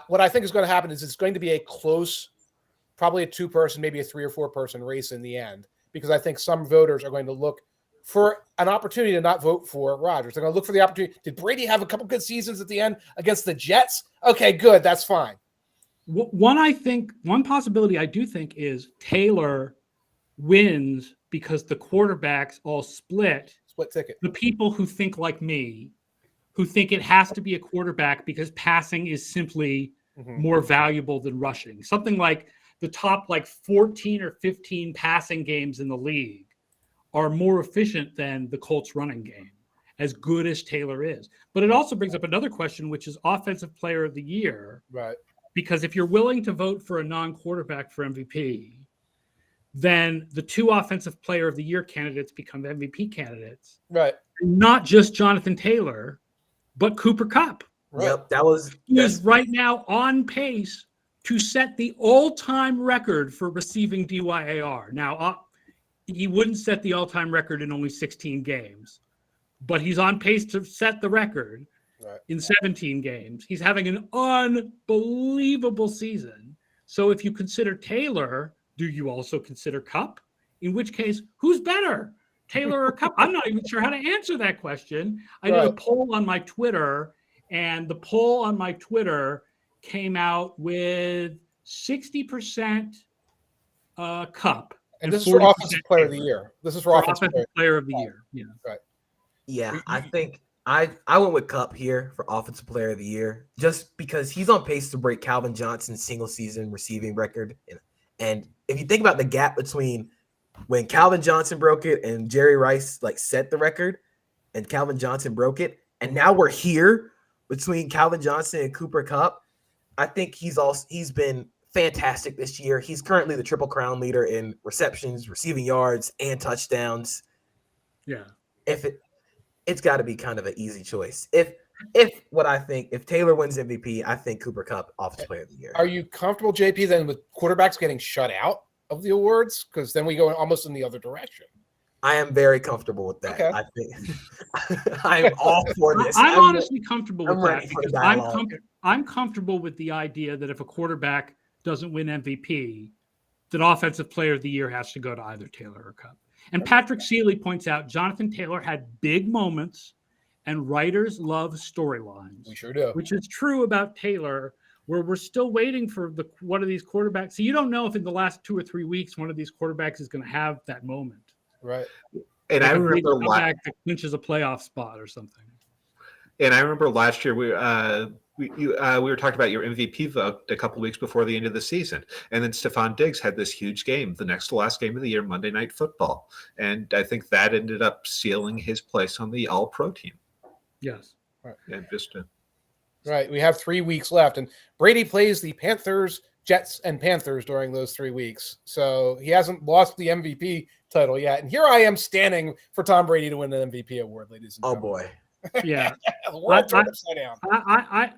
What I think is going to happen is it's going to be a close, probably a 2-person, maybe a 3 or 4-person race in the end, because I think some voters are going to look for an opportunity to not vote for Rodgers. They're going to look for the opportunity. Did Brady have a couple good seasons at the end against the Jets? Okay, good. That's fine. One possibility I do think is Taylor wins because the quarterbacks all split ticket. The people who think like me, who think it has to be a quarterback because passing is simply more valuable than rushing. Something like the top 14 or 15 passing games in the league are more efficient than the Colts running game, as good as Taylor is. But it also brings up another question, which is offensive player of the year. Right. Because if you're willing to vote for a non-quarterback for MVP, then the 2 offensive player of the year candidates become MVP candidates. Right. Not just Jonathan Taylor, but Cooper Kupp. Right. Yep, he is right now on pace to set the all-time record for receiving DYAR. Now, he wouldn't set the all-time record in only 16 games, but he's on pace to set the record. Right. In 17 games. He's having an unbelievable season. So if you consider Taylor, do you also consider Kupp? In which case, who's better, Taylor or Kupp? I'm not even sure how to answer that question. I did a poll on my Twitter, and the poll on my Twitter came out with 60% Kupp. And this is for offensive player of the year. This is for offensive player of the year. Yeah. Right. Yeah, I think I went with Kupp here for Offensive Player of the Year, just because he's on pace to break Calvin Johnson's single-season receiving record. And if you think about the gap between when Calvin Johnson broke it and Jerry Rice set the record, and Calvin Johnson broke it. And now we're here between Calvin Johnson and Cooper Kupp. I think he's been fantastic this year. He's currently the Triple Crown leader in receptions, receiving yards, and touchdowns. Yeah. It's got to be kind of an easy choice. If Taylor wins MVP, I think Cooper Kupp Offensive Player of the Year. Are you comfortable, JP, then with quarterbacks getting shut out of the awards? Because then we go almost in the other direction. I am very comfortable with that. Okay. I think I'm all for this. I'm honestly comfortable with that ready for because the I'm comfortable with the idea that if a quarterback doesn't win MVP, that Offensive Player of the Year has to go to either Taylor or Kupp. And Patrick Staley points out Jonathan Taylor had big moments, and writers love storylines. We sure do. Which is true about Taylor, where we're still waiting for one of these quarterbacks. So you don't know if in the last 2 or 3 weeks one of these quarterbacks is going to have that moment. Right. And like I remember that clinches a playoff spot or something. And I remember last year we were talking about your MVP vote a couple of weeks before the end of the season, and then Stephon Diggs had this huge game, the next to last game of the year, Monday Night Football, and I think that ended up sealing his place on the All-Pro team. Yes. Right. And Right. We have 3 weeks left, and Brady plays the Panthers, Jets, and Panthers during those 3 weeks. So he hasn't lost the MVP title yet. And here I am standing for Tom Brady to win the MVP award, ladies and gentlemen. boy. Yeah. The world turned upside down.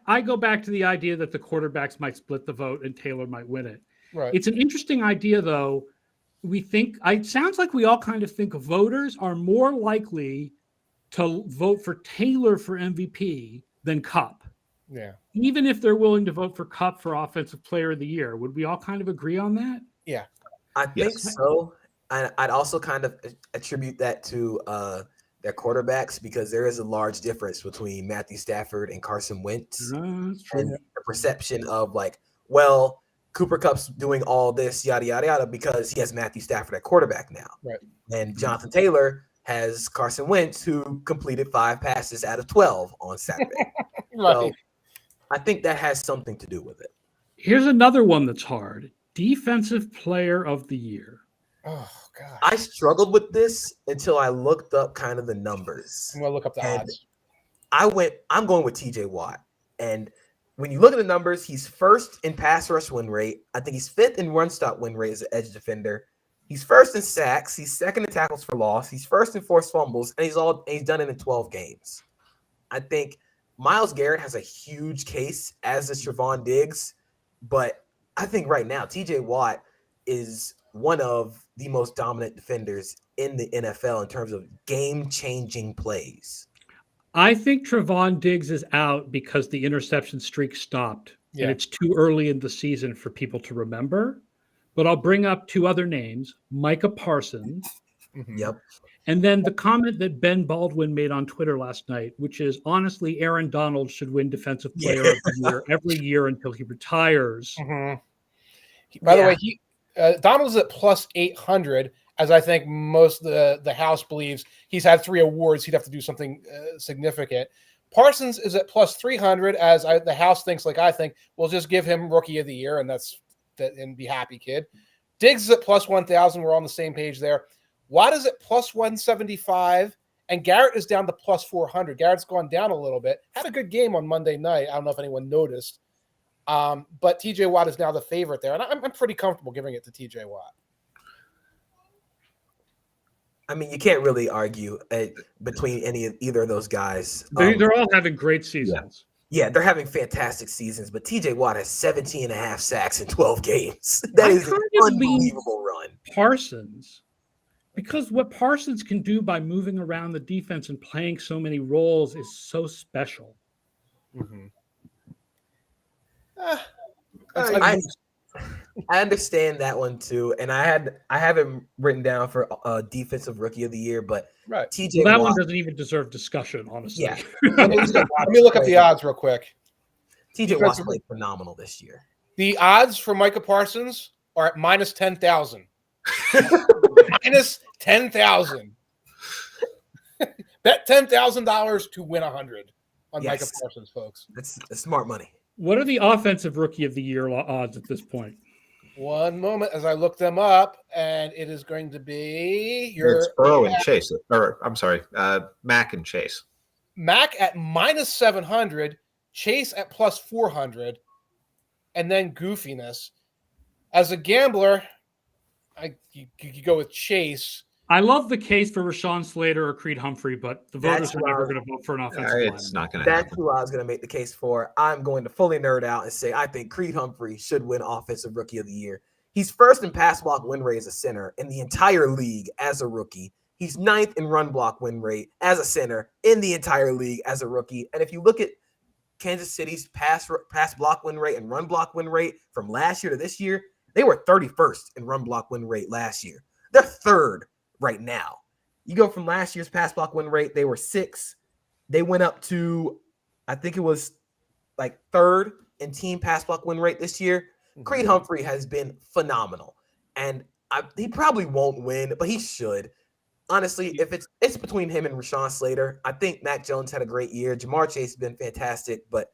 I go back to the idea that the quarterbacks might split the vote and Taylor might win it. Right. It's an interesting idea, though. It sounds like we all kind of think voters are more likely to vote for Taylor for MVP than Kupp. Yeah. Even if they're willing to vote for Kupp for Offensive Player of the Year. Would we all kind of agree on that? Yeah. I think so. I'd also kind of attribute that to their quarterbacks because there is a large difference between Matthew Stafford and Carson Wentz. That's true. And the perception of like, well, Cooper Kupp's doing all this, yada, yada, yada, because he has Matthew Stafford at quarterback now. Right. And Jonathan Taylor has Carson Wentz, who completed 5 passes out of 12 on Saturday. Right. So I think that has something to do with it. Here's another one that's hard. Defensive Player of the Year. Oh, God. I struggled with this until I looked up kind of the numbers. I'm going to look up the odds. I'm going with TJ Watt. And when you look at the numbers, he's first in pass rush win rate. I think he's 5th in run stop win rate as an edge defender. He's first in sacks. He's 2nd in tackles for loss. He's first in forced fumbles, and he's done it in 12 games. I think Myles Garrett has a huge case, as does Trevon Diggs. But I think right now, TJ Watt is one of the most dominant defenders in the NFL in terms of game-changing plays. I think Trevon Diggs is out because the interception streak stopped. Yeah. And it's too early in the season for people to remember. But I'll bring up 2 other names, Micah Parsons. Mm-hmm. Yep. And then the comment that Ben Baldwin made on Twitter last night, which is, honestly, Aaron Donald should win Defensive Player of the Year every year until he retires. Mm-hmm. By the way, Donald's at plus 800, as I think most of the House believes. He's had 3 awards. He'd have to do something significant. Parsons is at plus 300, as the House thinks, like I think. We'll just give him Rookie of the Year, and be happy, kid. Diggs is at plus 1,000. We're on the same page there. Watt is at plus 175, and Garrett is down to plus 400. Garrett's gone down a little bit. Had a good game on Monday night. I don't know if anyone noticed. But TJ Watt is now the favorite there, and I'm pretty comfortable giving it to TJ Watt. I mean, you can't really argue between either of those guys. They're all having great seasons. Yeah, they're having fantastic seasons, but TJ Watt has 17.5 sacks in 12 games. That is an unbelievable run. Parsons, because what Parsons can do by moving around the defense and playing so many roles is so special. Mm-hmm. I understand that one too, and I have it written down for Defensive Rookie of the Year, but right. TJ that Watt, one doesn't even deserve discussion, honestly. Yeah. Let me look up the odds real quick. TJ Watt's played phenomenal this year. The odds for Micah Parsons are at minus 10,000. Minus 10,000. Bet $10,000 to win 100 on Micah Parsons, folks. That's smart money. What are the Offensive Rookie of the Year odds at this point? One moment as I look them up, and it is going to be It's Burrow and Chase, or I'm sorry, Mac and Chase. Mac at minus 700, Chase at plus 400, and then goofiness. As a gambler, you go with Chase. I love the case for Rashawn Slater or Creed Humphrey, but the voters are never going to vote for an offensive lineman. It's not going to That's happen. who I was going to make the case for. I'm going to fully nerd out and say I think Creed Humphrey should win Offensive Rookie of the Year. He's first in pass block win rate as a center in the entire league as a rookie. He's ninth in run block win rate as a center in the entire league as a rookie. And if you look at Kansas City's pass block win rate and run block win rate from last year to this year, they were 31st in run block win rate last year. They're third right now. You go from last year's pass block win rate, they were 6th. They went up to, I think it was like 3rd in team pass block win rate this year. Creed Humphrey has been phenomenal. And he probably won't win, but he should. Honestly, if it's between him and Rashawn Slater, I think Mac Jones had a great year. Jamar Chase has been fantastic, but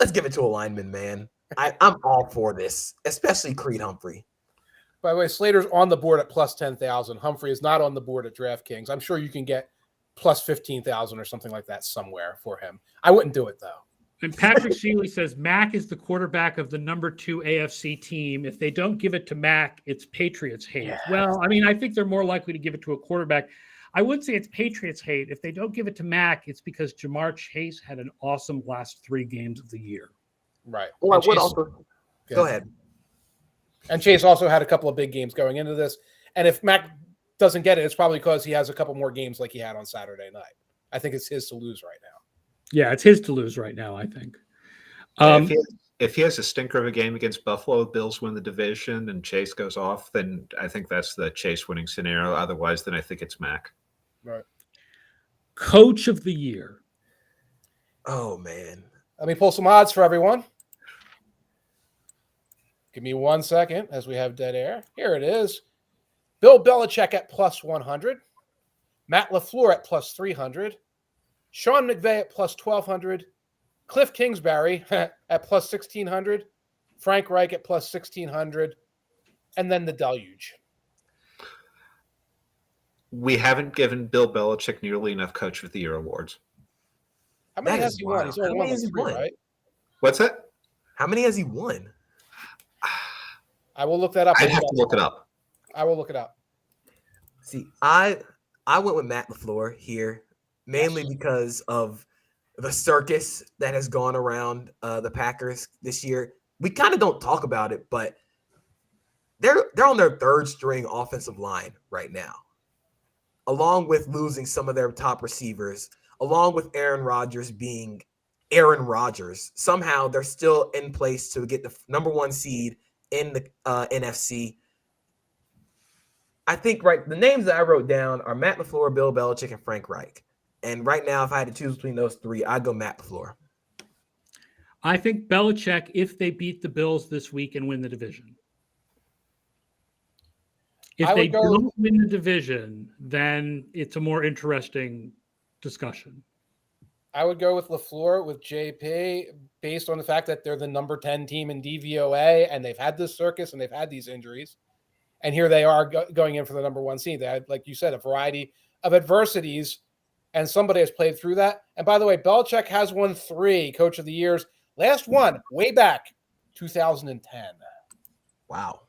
let's give it to a lineman, man. I'm all for this, especially Creed Humphrey. By the way, Slater's on the board at plus 10,000. Humphrey is not on the board at DraftKings. I'm sure you can get plus 15,000 or something like that somewhere for him. I wouldn't do it, though. And Patrick Shealy says Mac is the quarterback of the number 2 AFC team. If they don't give it to Mac, it's Patriots hate. Yeah. Well, I mean, I think they're more likely to give it to a quarterback. I would say it's Patriots hate. If they don't give it to Mac, it's because Jamar Chase had an awesome last 3 games of the year. Right. Well, go ahead. And Chase also had a couple of big games going into this. And if Mac doesn't get it, it's probably because he has a couple more games like he had on Saturday night. I think it's his to lose right now. Yeah, it's his to lose right now, I think. If he has a stinker of a game against Buffalo, Bills win the division, and Chase goes off, then I think that's the Chase winning scenario. Otherwise, then I think it's Mac. Right. Coach of the year. Oh, man. Let me pull some odds for everyone. Give me 1 second as we have dead air. Here it is. Bill Belichick at plus 100. Matt LaFleur at plus 300. Sean McVay at plus 1,200. Cliff Kingsbury at plus 1,600. Frank Reich at plus 1,600. And then the deluge. We haven't given Bill Belichick nearly enough Coach of the Year awards. How many has he won? He's only won 3, right? What's that? How many has he won? I will look that up. I'd have to look it up. I will look it up. See, I went with Matt LaFleur here, mainly because of the circus that has gone around the Packers this year. We kind of don't talk about it, but they're on their 3rd string offensive line right now, along with losing some of their top receivers, along with Aaron Rodgers being Aaron Rodgers. Somehow they're still in place to get the number 1 seed in the NFC. I think the names that I wrote down are Matt LaFleur, Bill Belichick, and Frank Reich. And right now, if I had to choose between those 3, I'd go Matt LaFleur. I think Belichick if they beat the Bills this week and win the division. If they don't win the division, then it's a more interesting discussion. I would go with LaFleur with JP based on the fact that they're the number 10 team in DVOA and they've had this circus and they've had these injuries. And here they are going in for the number 1 seed. They had, like you said, a variety of adversities, and somebody has played through that. And by the way, Belichick has won 3 Coach of the Years. Last one, way back, 2010. Wow.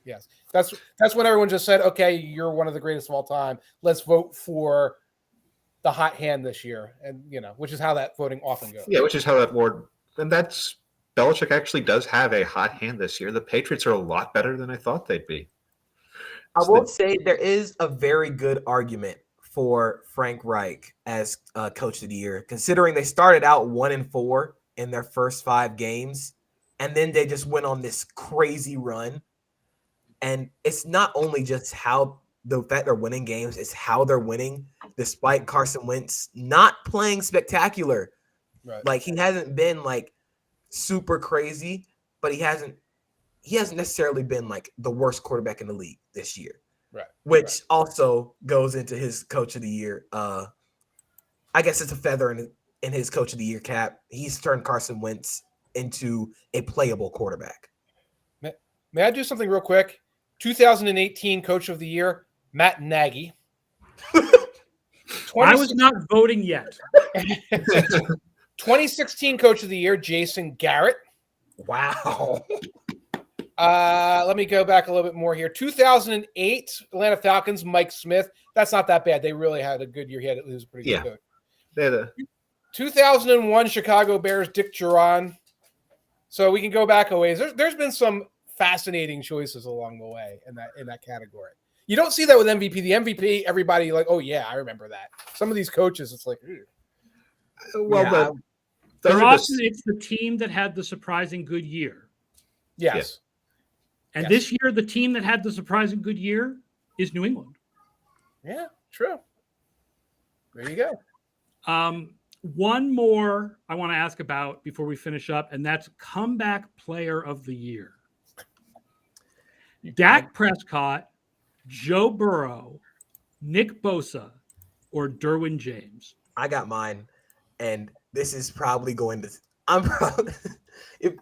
Yes. That's when everyone just said, okay, you're one of the greatest of all time. Let's vote for the hot hand this year. And, which is how that voting often goes. Yeah, which is how that award, and that's Belichick actually does have a hot hand this year. The Patriots are a lot better than I thought they'd be. I will say there is a very good argument for Frank Reich as Coach of the Year, considering they started out 1-4 in their first 5 games, and then they just went on this crazy run. And it's not only just how the fact they're winning games, it's how they're winning, despite Carson Wentz not playing spectacular. Right. Like, he hasn't been like super crazy, but he hasn't necessarily been like the worst quarterback in the league this year. Right. Which also goes into his Coach of the Year. I guess it's a feather in his Coach of the Year cap. He's turned Carson Wentz into a playable quarterback. May I do something real quick? 2018 Coach of the Year, Matt Nagy. I was not voting yet. 2016 Coach of the Year, Jason Garrett. Wow. Let me go back a little bit more here. 2008 Atlanta Falcons, Mike Smith. That's not that bad. They really had a good year. He was a pretty good coach. They had a 2001 Chicago Bears, Dick Duran. So we can go back a ways. There's been some fascinating choices along the way in that category. You don't see that with MVP. The MVP, everybody like, oh yeah, I remember that. Some of these coaches, it's like, it's the team that had the surprising good year. Yes. And Yes. this year, the team that had the surprising good year is New England. Yeah, true. There you go. One more I want to ask about before we finish up, and that's comeback player of the year. Dak Prescott, Joe Burrow, Nick Bosa, or Derwin James. I got mine, and this is probably going to.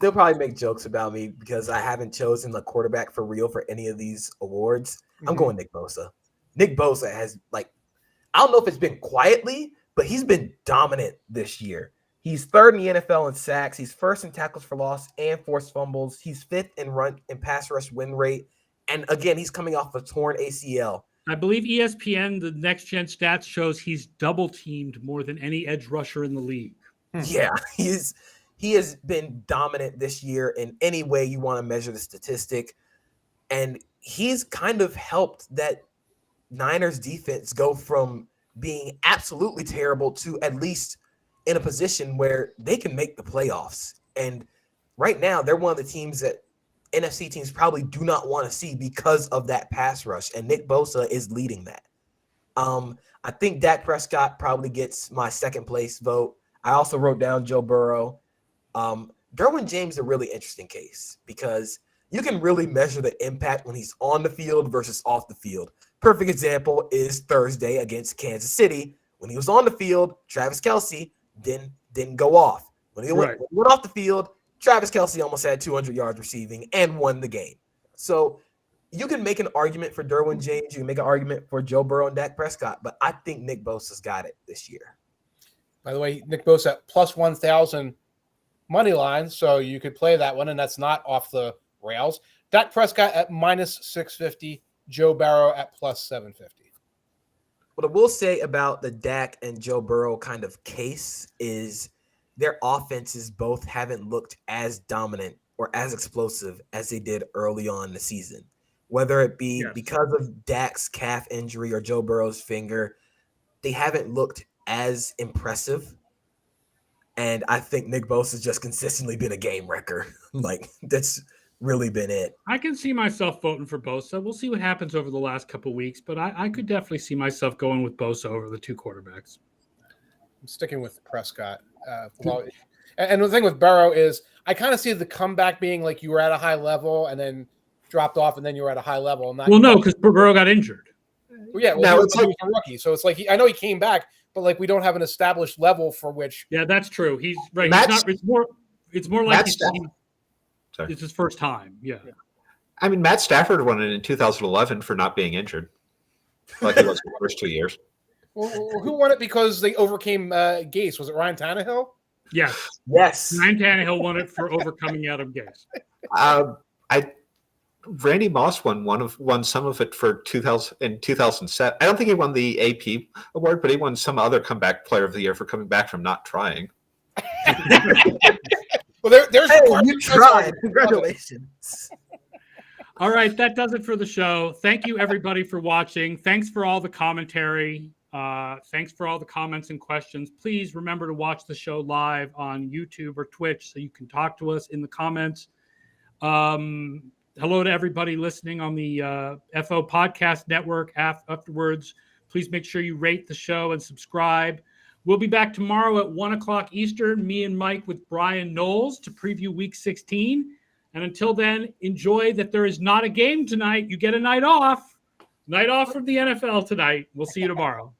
They'll probably make jokes about me because I haven't chosen the quarterback for real for any of these awards. I'm going Nick Bosa. Nick Bosa has I don't know if it's been quietly, but he's been dominant this year. He's third in the NFL in sacks. He's first in tackles for loss and forced fumbles. He's fifth in run and pass rush win rate. And again, he's coming off a torn ACL. I believe ESPN, the next gen stats shows he's double teamed more than any edge rusher in the league. Yeah, he has been dominant this year in any way you want to measure the statistic. And he's kind of helped that Niners defense go from being absolutely terrible to at least in a position where they can make the playoffs. And right now, they're one of the teams that NFC teams probably do not want to see because of that pass rush. And Nick Bosa is leading that. I think Dak Prescott probably gets my second place vote. I also wrote down Joe Burrow. Derwin James is a really interesting case because you can really measure the impact when he's on the field versus off the field. Perfect example is Thursday against Kansas City. When he was on the field, Travis Kelce didn't go off. When he went off the field, Travis Kelce almost had 200 yards receiving and won the game. So you can make an argument for Derwin James. You can make an argument for Joe Burrow and Dak Prescott, but I think Nick Bosa's got it this year. By the way, Nick Bosa at plus 1,000 money line, so you could play that one, and that's not off the rails. Dak Prescott at minus 650, Joe Burrow at plus 750. What I will say about the Dak and Joe Burrow kind of case is their offenses both haven't looked as dominant or as explosive as they did early on in the season. Whether it be because of Dak's calf injury or Joe Burrow's finger, they haven't looked as impressive. And I think Nick Bosa's just consistently been a game wrecker. That's really been it. I can see myself voting for Bosa. We'll see what happens over the last couple of weeks, but I could definitely see myself going with Bosa over the two quarterbacks. I'm sticking with Prescott. And the thing with Burrow is I kind of see the comeback being like you were at a high level and then dropped off and then you were at a high level. No, because Burrow got injured. Well, yeah, he was a rookie. So it's like I know he came back, but we don't have an established level for which. Yeah, that's true. He's right. It's more like it's his first time. Yeah. I mean, Matt Stafford won it in 2011 for not being injured, like he was the first 2 years. Well, who won it because they overcame Gase? Was it Ryan Tannehill? Yes. Ryan Tannehill won it for overcoming Adam Gase. Randy Moss won some of it for 2007. I don't think he won the AP award, but he won some other comeback player of the year for coming back from not trying. Well, there's you tried. Congratulations. All right, that does it for the show. Thank you, everybody, for watching. Thanks for all the commentary. Thanks for all the comments and questions. Please remember to watch the show live on YouTube or Twitch so you can talk to us in the comments. Hello to everybody listening on the FO Podcast Network afterwards. Please make sure you rate the show and subscribe. We'll be back tomorrow at 1 o'clock Eastern, me and Mike with Brian Knowles to preview Week 16. And until then, enjoy that there is not a game tonight. You get a night off. Night off from the NFL tonight. We'll see you tomorrow.